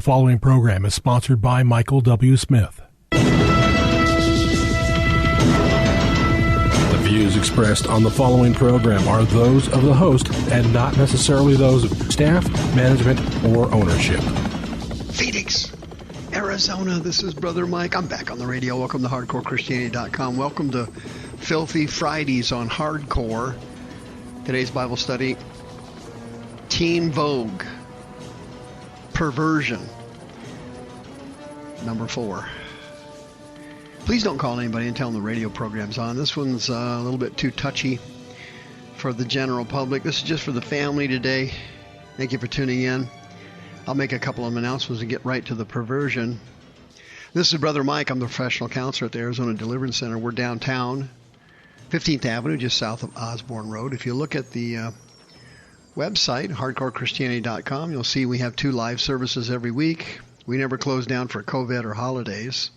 following program is sponsored by Michael W. Smith. The views expressed on the following program are those of the host and not necessarily those of staff, management, or ownership. Phoenix, Arizona, this is Brother Mike. I'm back on the radio. Welcome to HardcoreChristianity.com. Welcome to Filthy Fridays on Hardcore. Today's Bible study, Teen Vogue Perversion, number 4. Please don't call anybody and tell them the radio program's on. This one's a little bit too touchy for the general public. This is just for the family today. Thank you for tuning in. I'll make a couple of announcements and get right to the perversion. This is Brother Mike. I'm the professional counselor at the Arizona Deliverance Center. We're downtown, 15th Avenue, just south of Osborne Road. If you look at the website, hardcorechristianity.com, you'll see we have 2 live services every week. We never close down for COVID or holidays.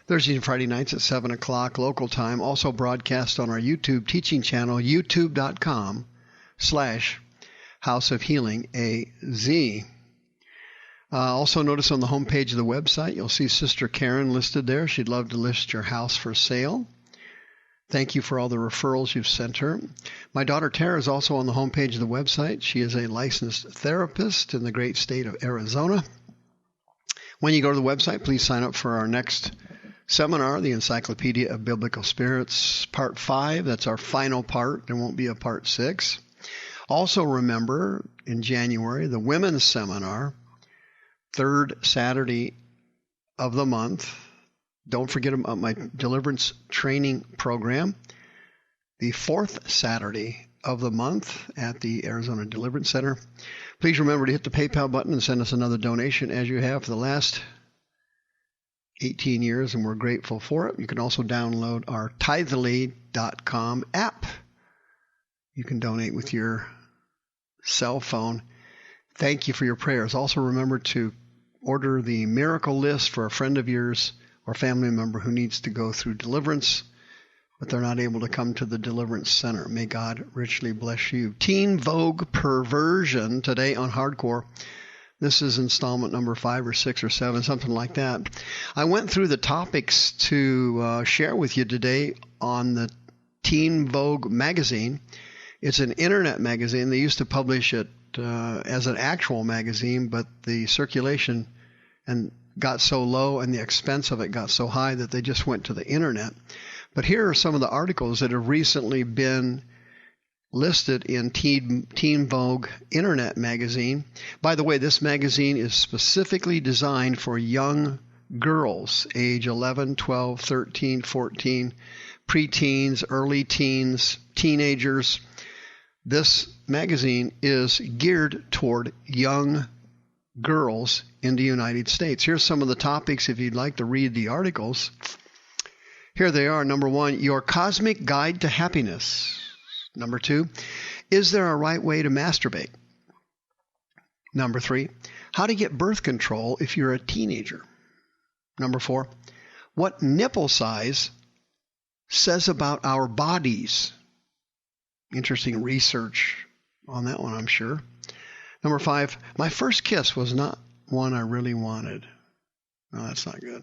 Thursday and Friday nights at 7 o'clock local time. Also broadcast on our YouTube teaching channel, youtube.com/House of Healing AZ. Also notice on the homepage of the website, you'll see Sister Karen listed there. She'd love to list your house for sale. Thank you for all the referrals you've sent her. My daughter Tara is also on the homepage of the website. She is a licensed therapist in the great state of Arizona. When you go to the website, please sign up for our next seminar, the Encyclopedia of Biblical Spirits, Part 5. That's our final part. There won't be a Part 6. Also remember, in January, the Women's Seminar, 3rd Saturday of the month. Don't forget about my deliverance training program, the 4th Saturday of the month at the Arizona Deliverance Center. Please remember to hit the PayPal button and send us another donation as you have for the last 18 years, and we're grateful for it. You can also download our tithely.com app. You can donate with your cell phone. Thank you for your prayers. Also remember to order the miracle list for a friend of yours or family member who needs to go through deliverance, but they're not able to come to the Deliverance Center. May God richly bless you. Teen Vogue Perversion today on Hardcore. This is installment number 5 or 6 or 7, something like that. I went through the topics to share with you today on the Teen Vogue magazine. It's an internet magazine. They used to publish it as an actual magazine, but the circulation got so low and the expense of it got so high that they just went to the internet. But here are some of the articles that have recently been listed in Teen Vogue Internet Magazine. By the way, this magazine is specifically designed for young girls, age 11, 12, 13, 14, preteens, early teens, teenagers. This magazine is geared toward young girls in the United States. Here's some of the topics if you'd like to read the articles. Here they are. Number 1, your cosmic guide to happiness. Number 2, is there a right way to masturbate? Number 3, how to get birth control if you're a teenager. Number 4, what nipple size says about our bodies. Interesting research on that one, I'm sure. Number 5, my first kiss was not one I really wanted. No, that's not good.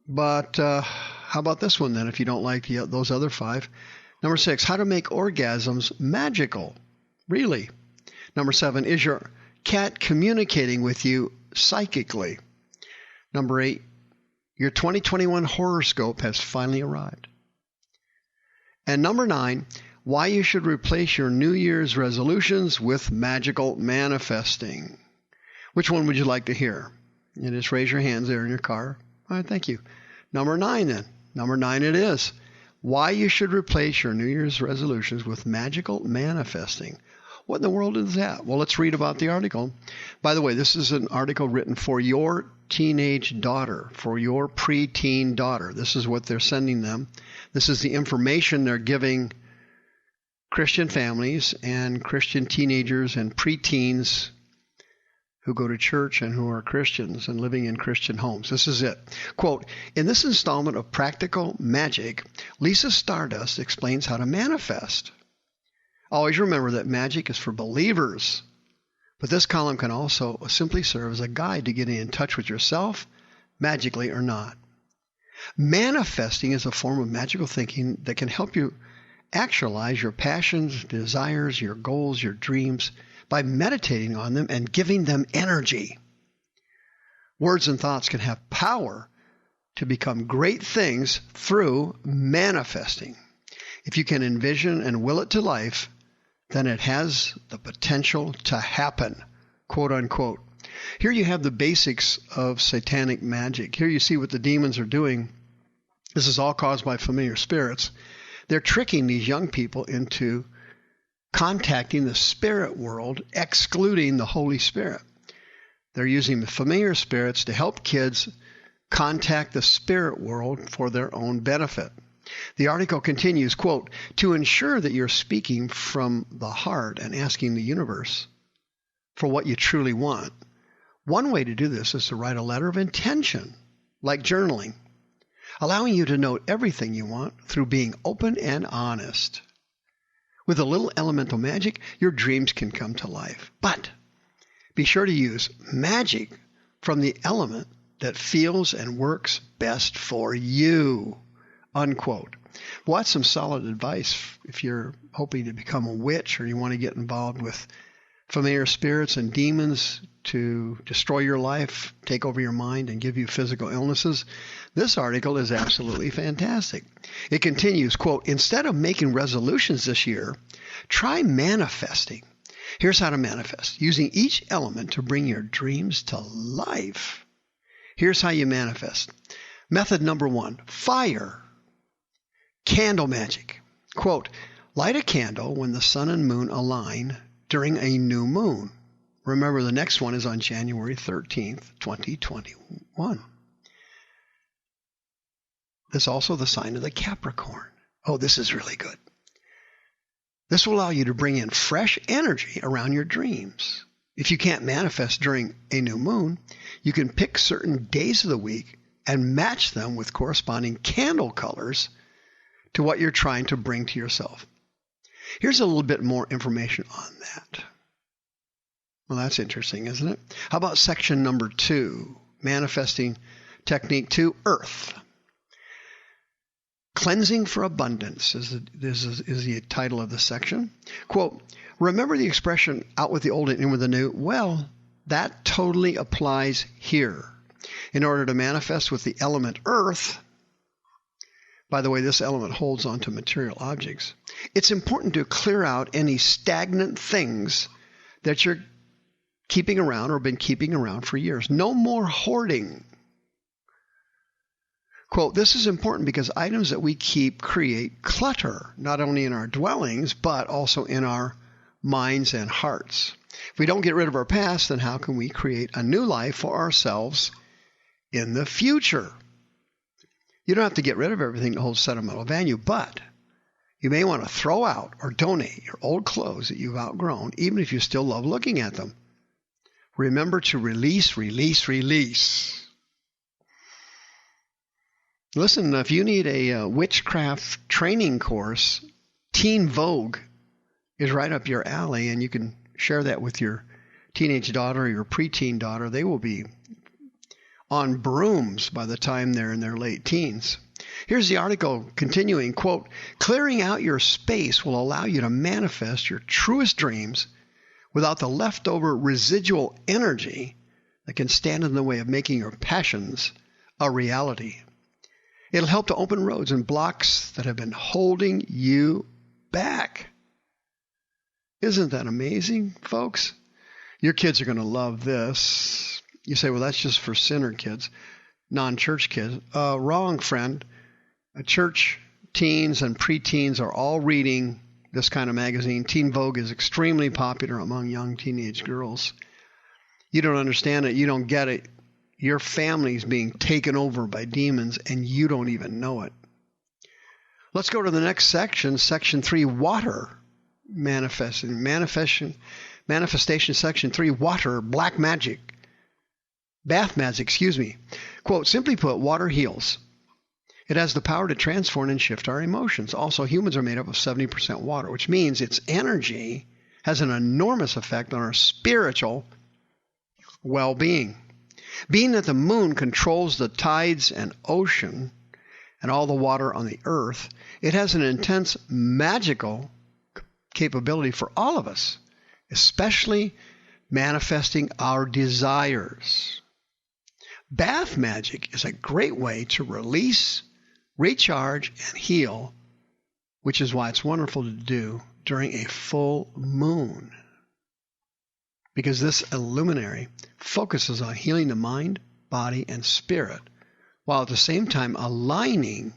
But how about this one then, if you don't like those other 5? Number 6, how to make orgasms magical. Really? Number 7, is your cat communicating with you psychically? Number 8, your 2021 horoscope has finally arrived. And number 9, why you should replace your New Year's resolutions with magical manifesting. Which one would you like to hear? You just raise your hands there in your car. All right, thank you. Number 9 then. Number 9 it is. Why you should replace your New Year's resolutions with magical manifesting. What in the world is that? Well, let's read about the article. By the way, this is an article written for your teenage daughter, for your preteen daughter. This is what they're sending them. This is the information they're giving Christian families and Christian teenagers and preteens who go to church and who are Christians and living in Christian homes. This is it. Quote, in this installment of Practical Magic, Lisa Stardust explains how to manifest. Always remember that magic is for believers. But this column can also simply serve as a guide to getting in touch with yourself, magically or not. Manifesting is a form of magical thinking that can help you actualize your passions, desires, your goals, your dreams by meditating on them and giving them energy. Words and thoughts can have power to become great things through manifesting. If you can envision and will it to life, then it has the potential to happen, quote unquote. Here you have the basics of satanic magic. Here you see what the demons are doing. This is all caused by familiar spirits. They're tricking these young people into contacting the spirit world, excluding the Holy Spirit. They're using the familiar spirits to help kids contact the spirit world for their own benefit. The article continues, quote, to ensure that you're speaking from the heart and asking the universe for what you truly want. One way to do this is to write a letter of intention, like journaling, allowing you to note everything you want through being open and honest. With a little elemental magic, your dreams can come to life. But be sure to use magic from the element that feels and works best for you, unquote. Well, that's some solid advice if you're hoping to become a witch or you want to get involved with familiar spirits and demons to destroy your life, take over your mind, and give you physical illnesses. This article is absolutely fantastic. It continues, quote, instead of making resolutions this year, try manifesting. Here's how to manifest, using each element to bring your dreams to life. Here's how you manifest. Method number 1, fire. Candle magic. Quote, light a candle when the sun and moon align during a new moon. Remember, the next one is on January 13th, 2021. There's also the sign of the Capricorn. Oh, this is really good. This will allow you to bring in fresh energy around your dreams. If you can't manifest during a new moon, you can pick certain days of the week and match them with corresponding candle colors to what you're trying to bring to yourself. Here's a little bit more information on that. Well, that's interesting, isn't it? How about section number 2, manifesting technique 2, earth. Cleansing for abundance is the title of the section. Quote, remember the expression out with the old and in with the new? Well, that totally applies here. In order to manifest with the element earth, by the way, this element holds onto material objects, it's important to clear out any stagnant things that you're keeping around or been keeping around for years. No more hoarding. Quote, this is important because items that we keep create clutter, not only in our dwellings, but also in our minds and hearts. If we don't get rid of our past, then how can we create a new life for ourselves in the future? You don't have to get rid of everything that holds sentimental value, but you may want to throw out or donate your old clothes that you've outgrown, even if you still love looking at them. Remember to release, release, release. Listen, if you need a witchcraft training course, Teen Vogue is right up your alley, and you can share that with your teenage daughter or your preteen daughter. They will be on brooms by the time they're in their late teens. Here's the article continuing, quote, clearing out your space will allow you to manifest your truest dreams without the leftover residual energy that can stand in the way of making your passions a reality. It'll help to open roads and blocks that have been holding you back. Isn't that amazing, folks? Your kids are going to love this. You say, well, that's just for sinner kids, non-church kids. Wrong, friend. Church teens and preteens are all reading this kind of magazine. Teen Vogue is extremely popular among young teenage girls. You don't understand it. You don't get it. Your family's being taken over by demons, and you don't even know it. Let's go to the next section, section 3, water. Manifestation, section 3, water, black magic. Bath magic, Quote, simply put, water heals. It has the power to transform and shift our emotions. Also, humans are made up of 70% water, which means its energy has an enormous effect on our spiritual well-being. Being that the moon controls the tides and ocean and all the water on the earth, it has an intense magical capability for all of us, especially manifesting our desires. Bath magic is a great way to release, recharge, and heal, which is why it's wonderful to do during a full moon. Because this luminary focuses on healing the mind, body, and spirit, while at the same time aligning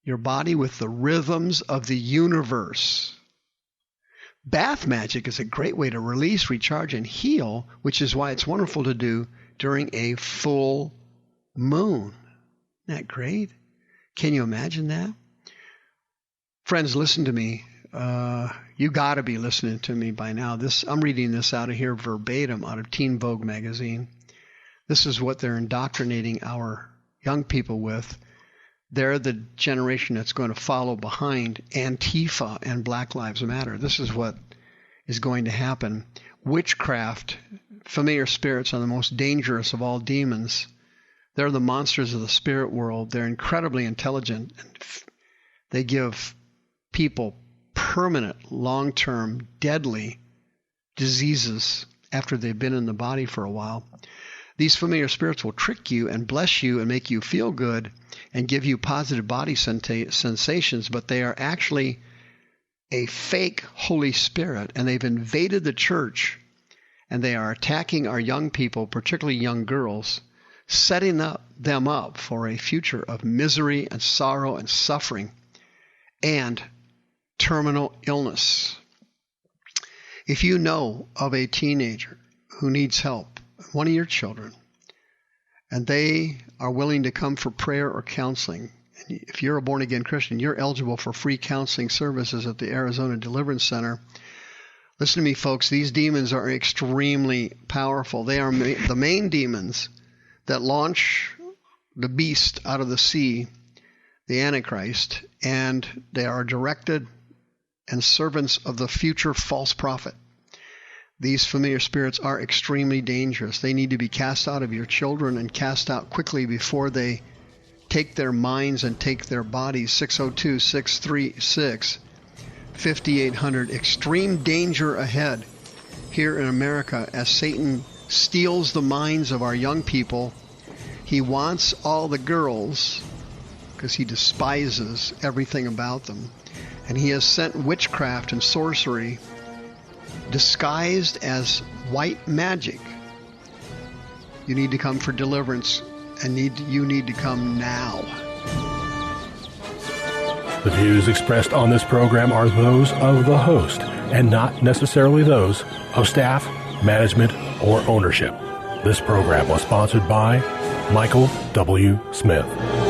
your body with the rhythms of the universe. Bath magic is a great way to release, recharge, and heal, which is why it's wonderful to do during a full moon. Isn't that great? Can you imagine that? Friends, listen to me. You got to be listening to me by now. I'm reading this out of here verbatim out of Teen Vogue magazine. This is what they're indoctrinating our young people with. They're the generation that's going to follow behind Antifa and Black Lives Matter. This is what is going to happen. Witchcraft, familiar spirits, are the most dangerous of all demons. They're the monsters of the spirit world. They're incredibly intelligent. They give people permanent, long-term, deadly diseases after they've been in the body for a while. These familiar spirits will trick you and bless you and make you feel good and give you positive body sensations, but they are actually a fake Holy Spirit, and they've invaded the church, and they are attacking our young people, particularly young girls, setting them up for a future of misery and sorrow and suffering and terminal illness. If you know of a teenager who needs help, one of your children, and they are willing to come for prayer or counseling, and if you're a born-again Christian, you're eligible for free counseling services at the Arizona Deliverance Center. Listen to me, folks. These demons are extremely powerful. They are the main demons that launch the beast out of the sea, the Antichrist, and they are directed and servants of the future false prophet. These familiar spirits are extremely dangerous. They need to be cast out of your children and cast out quickly before they take their minds and take their bodies. 602-636-5800. Extreme danger ahead here in America as Satan steals the minds of our young people. He wants all the girls because he despises everything about them. And he has sent witchcraft and sorcery disguised as white magic. You need to come for deliverance, and you need to come now. The views expressed on this program are those of the host and not necessarily those of staff, management, or ownership. This program was sponsored by Michael W. Smith.